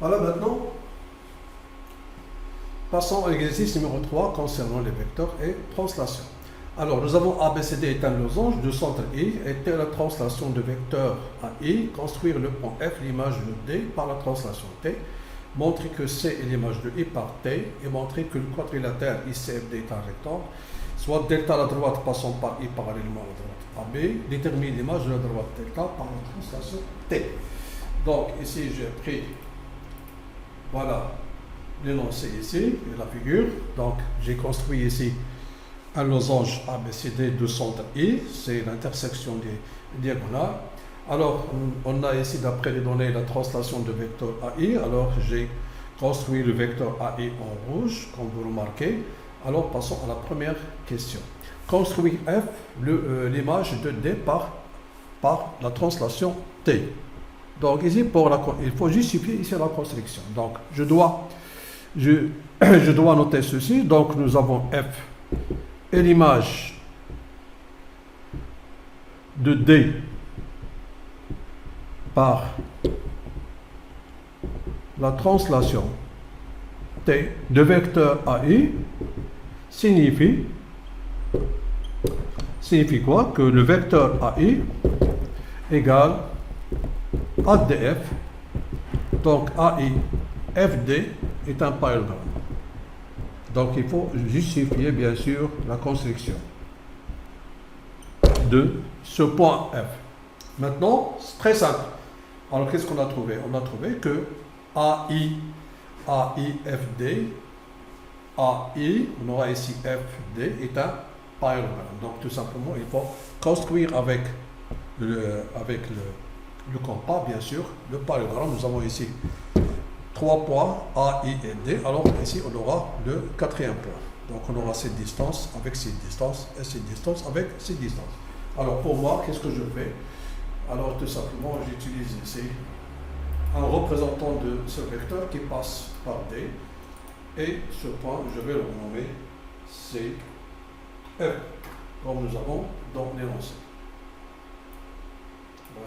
Voilà, maintenant, passons à l'exercice numéro 3 concernant les vecteurs et translation. Alors, nous avons ABCD est un losange de centre I, et telle la translation de vecteur à I, construire le point F, l'image de D par la translation T, montrer que C est l'image de I par T, et montrer que le quadrilatère ICFD est un rectangle, soit delta à la droite passant par I parallèlement à la droite AB, détermine l'image de la droite delta par la translation T. Donc, ici, j'ai pris, voilà, l'énoncé ici, et la figure. Donc, j'ai construit ici un losange ABCD de centre I, c'est l'intersection des diagonales. Alors, on a ici, d'après les données, la translation de vecteur AI. Alors, j'ai construit le vecteur AI en rouge, comme vous remarquez. Alors, passons à la première question. Construire F, l'image de D par la translation T. Donc, ici, il faut justifier ici la construction. Donc, je dois noter ceci. Donc, nous avons F et l'image de D par la translation T de vecteur AI signifie quoi? Que le vecteur AI égale ADF. Donc AI FD est un parallélogramme. Donc il faut justifier bien sûr la construction de ce point F. Maintenant, c'est très simple. Alors qu'est-ce qu'on a trouvé? On a trouvé que AIFD, on aura ici FD est un parallélogramme. Donc tout simplement, il faut construire avec le compas, bien sûr, le parallélogramme. Nous avons ici 3 points, A, I et D. Alors ici, on aura le quatrième point. Donc on aura cette distance avec cette distance et cette distance avec cette distance. Alors pour moi, qu'est-ce que je fais? Alors tout simplement, j'utilise ici un représentant de ce vecteur qui passe par D. Et ce point, je vais le renommer C, F, comme nous avons dans l'énoncé.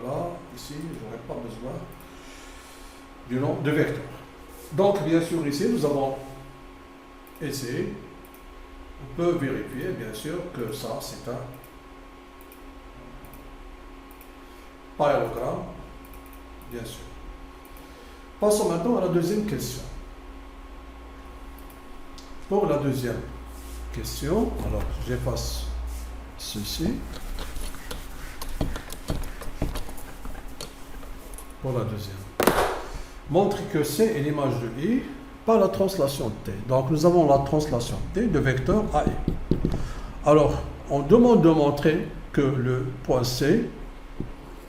Voilà, ici, je n'aurai pas besoin du nom de vecteur. Donc, bien sûr, ici, nous avons essayé. On peut vérifier, bien sûr, que ça, c'est un parallélogramme, bien sûr. Passons maintenant à la deuxième question. Pour la deuxième question, alors, j'efface ceci. Pour la deuxième. Montre que C est l'image de I par la translation T. Donc nous avons la translation T de vecteur AI. Alors, on demande de montrer que le point C,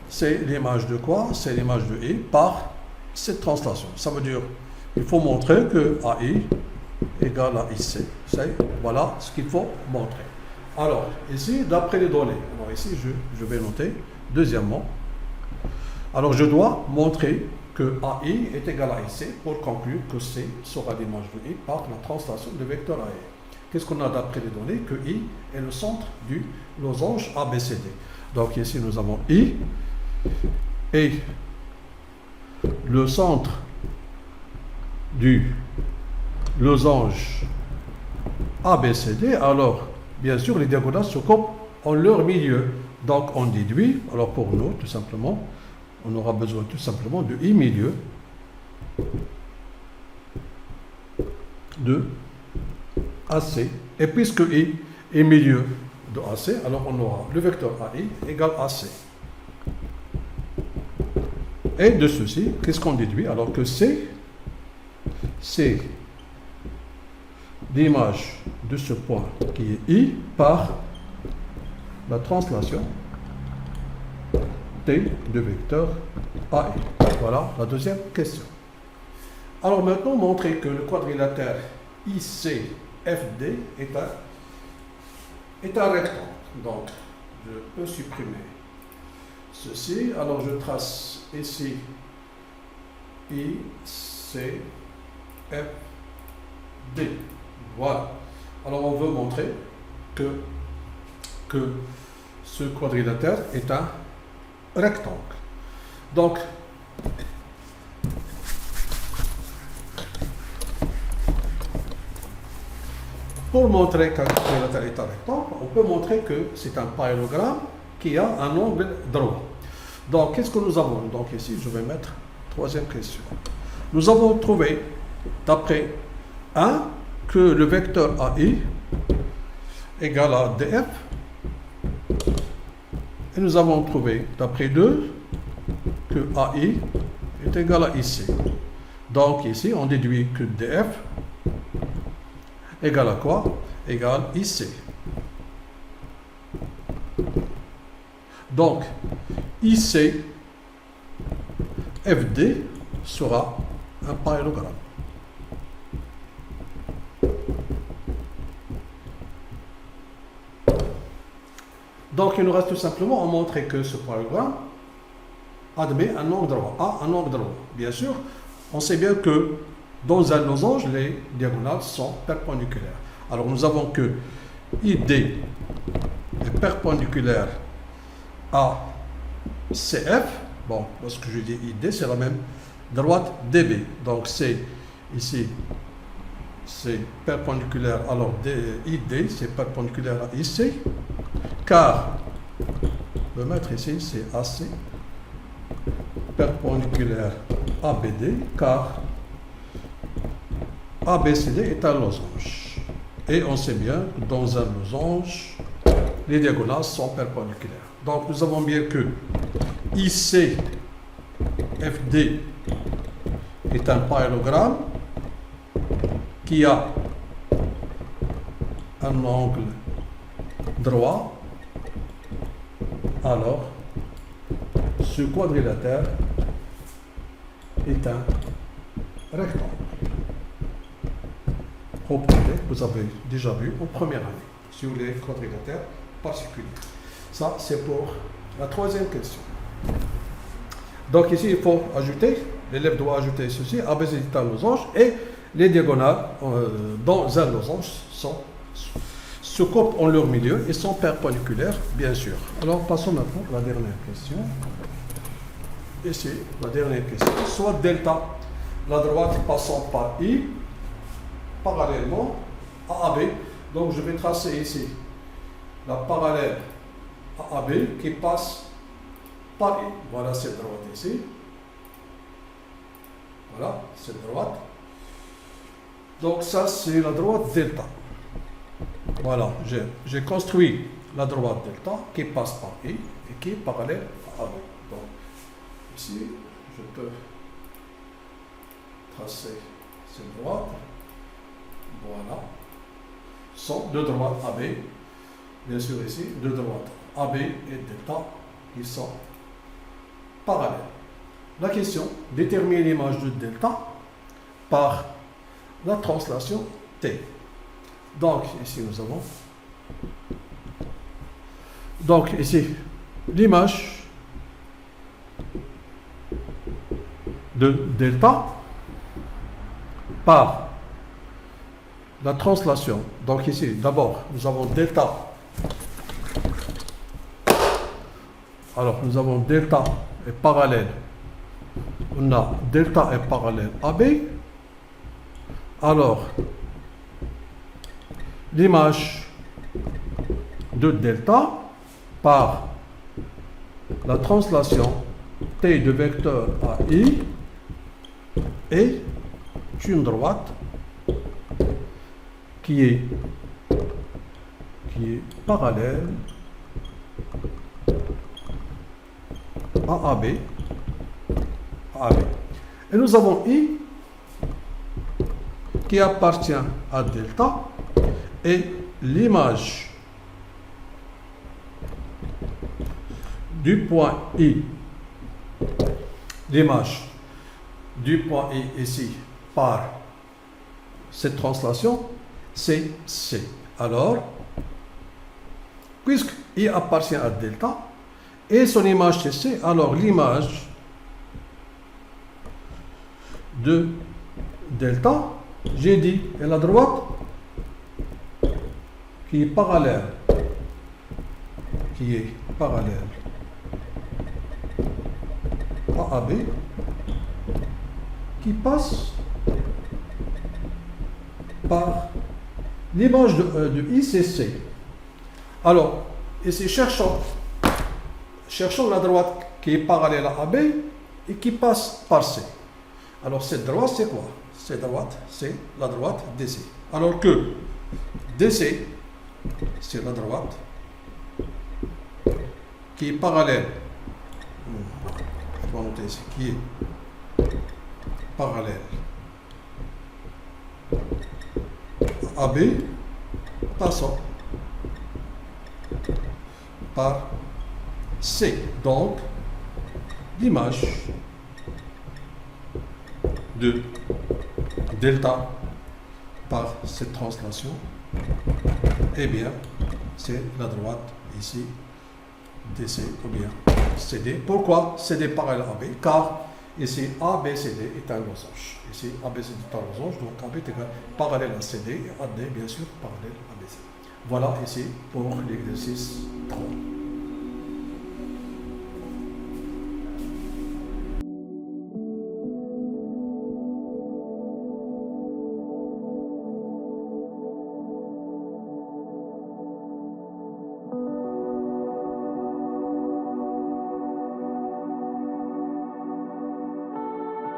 c'est l'image de quoi? C'est l'image de I par cette translation. Ça veut dire qu'il faut montrer que AI égale à IC. Voilà ce qu'il faut montrer. Alors, ici, d'après les données, alors ici, je vais noter, deuxièmement, alors je dois montrer que AI est égal à IC pour conclure que C sera l'image de I par la translation de vecteur AI. Qu'est-ce qu'on a d'après les données? Que I est le centre du losange ABCD. Donc ici nous avons I et le centre du losange ABCD. Alors bien sûr les diagonales se coupent en leur milieu. Donc on déduit, alors pour nous tout simplement, on aura besoin tout simplement de I milieu de AC. Et puisque I est milieu de AC, alors on aura le vecteur AI égale AC. Et de ceci, qu'est-ce qu'on déduit? Alors que C, c'est l'image de ce point qui est I par la translation T de vecteur AI. Voilà la deuxième question. Alors maintenant, montrer que le quadrilatère ICFD est un rectangle. Donc, je peux supprimer ceci. Alors, je trace ici ICFD. Voilà. Alors, on veut montrer que ce quadrilatère est un rectangle. Donc, Pour montrer qu'un quadrilatère est un rectangle, on peut montrer que c'est un parallélogramme qui a un angle droit. Donc, qu'est-ce que nous avons? Donc, ici, je vais mettre troisième question. Nous avons trouvé, d'après 1, que le vecteur AI égale à DF. Et nous avons trouvé, d'après 2, que AI est égal à IC. Donc, ici, on déduit que DF égale à quoi? Égale IC. Donc, IC FD sera un parallélogramme. Donc, il nous reste tout simplement à montrer que ce parallélogramme admet un angle droit. A un angle droit. Bien sûr, on sait bien que dans un losange, les diagonales sont perpendiculaires. Alors, nous avons que ID est perpendiculaire à CF. Bon, lorsque je dis ID, c'est la même droite DB. Donc, c'est ici, c'est perpendiculaire. Alors, ID, c'est perpendiculaire à IC. Car, le mettre ici, c'est AC, perpendiculaire à BD, car ABCD est un losange. Et on sait bien que dans un losange, les diagonales sont perpendiculaires. Donc, nous avons bien que IC FD est un parallélogramme qui a un angle droit. Alors, ce quadrilatère est un rectangle. Au privé, vous avez déjà vu en première année sur les quadrilatères particuliers. Ça, c'est pour la troisième question. Donc ici, il faut ajouter, l'élève doit ajouter ceci, ABC est un losange, et les diagonales dans un losange se coupent en leur milieu et sont perpendiculaires, bien sûr. Alors, passons maintenant à la dernière question. Ici, la dernière question. Soit delta, la droite passant par I, parallèlement à AB. Donc, je vais tracer ici la parallèle à AB qui passe par I. Voilà cette droite ici. Voilà, cette droite. Donc, ça, c'est la droite delta. Voilà, j'ai construit la droite delta qui passe par I et qui est parallèle à AB. Donc, ici, je peux tracer cette droite. Voilà. Sont deux droites AB. Bien sûr, ici, deux droites AB et delta qui sont parallèles. La question, déterminer l'image de delta par la translation T. Donc, ici, nous avons. Donc, ici, l'image de delta par la translation. Donc, ici, d'abord, nous avons delta. Alors, nous avons delta est parallèle. On a delta est parallèle à B. Alors, l'image de delta par la translation T de vecteur à I est une droite qui est parallèle à AB. Et nous avons I qui appartient à delta et l'image du point I, l'image du point I ici par cette translation, c'est C. Alors, puisque I appartient à delta et son image c'est C, alors l'image de delta, j'ai dit, est la droite qui est parallèle à AB, qui passe par L'image de I, c'est C. Alors, ici, cherchons la droite qui est parallèle à AB et qui passe par C. Alors, cette droite, c'est quoi? Cette droite, c'est la droite DC. Alors que DC, c'est la droite qui est parallèle. Je vais noter ici, qui est parallèle à AB, passant par C. Donc, l'image de delta par cette translation, eh bien, c'est la droite ici, DC ou bien CD. Pourquoi CD parallèle à AB? Car ici ABCD est un losange. Ici ABCD est un losange, donc AB est égal parallèle à CD et AD bien sûr parallèle à BC. Voilà ici pour l'exercice 3.